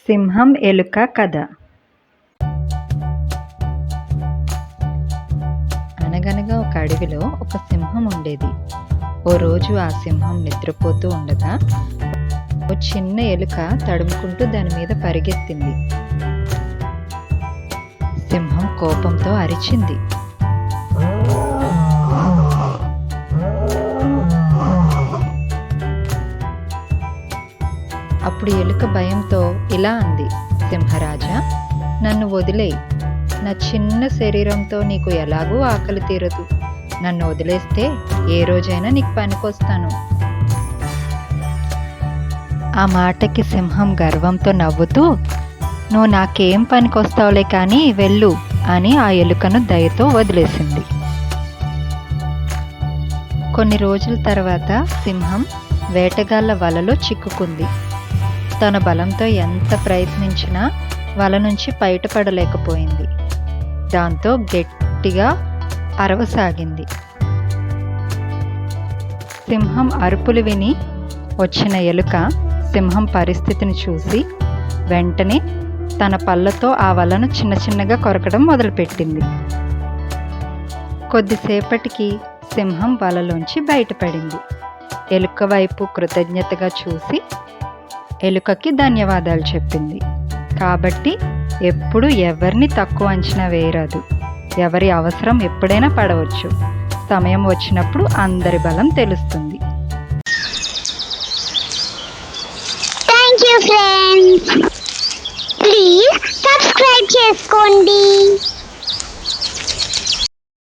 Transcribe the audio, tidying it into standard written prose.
సింహం ఎలుక కథ. అనగనగా ఒక అడవిలో ఒక సింహం ఉండేది. ఓ రోజు ఆ సింహం నిద్రపోతూ ఉండగా ఓ చిన్న ఎలుక తడుముకుంటూ దాని మీద పరిగెత్తింది. సింహం కోపంతో అరిచింది. అప్పుడు ఎలుక భయంతో ఇలా అంది, సింహరాజా, నన్ను వదిలేయ్. నా చిన్న శరీరంతో నీకు ఎలాగూ ఆకలి తీరదు. నన్ను వదిలేస్తే ఏ రోజైనా నీకు పనికొస్తాను. ఆ మాటకి సింహం గర్వంతో నవ్వుతూ, నువ్వు నాకేం పనికొస్తావులే కానీ వెళ్ళు అని ఆ ఎలుకను దయతో వదిలేసింది. కొన్ని రోజుల తర్వాత సింహం వేటగాళ్ల వలలో చిక్కుకుంది. తన బలంతో ఎంత ప్రయత్నించినా వల నుంచి బయటపడలేకపోయింది. దాంతో గట్టిగా అరవసాగింది. సింహం అరుపులు విని వచ్చిన ఎలుక సింహం పరిస్థితిని చూసి వెంటనే తన పళ్ళతో ఆ వలను చిన్న చిన్నగా కొరకడం మొదలుపెట్టింది. కొద్దిసేపటికి సింహం వలలోంచి బయటపడింది. ఎలుక వైపు కృతజ్ఞతగా చూసి ఎలుకకి ధన్యవాదాలు చెప్పింది. కాబట్టి ఎప్పుడు ఎవరిని తక్కువ అంచనా వేయరాదు. ఎవరి అవసరం ఎప్పుడైనా పడవచ్చు. సమయం వచ్చినప్పుడు అందరి బలం తెలుస్తుంది. Thank you friends. Please subscribe చేసుకోండి.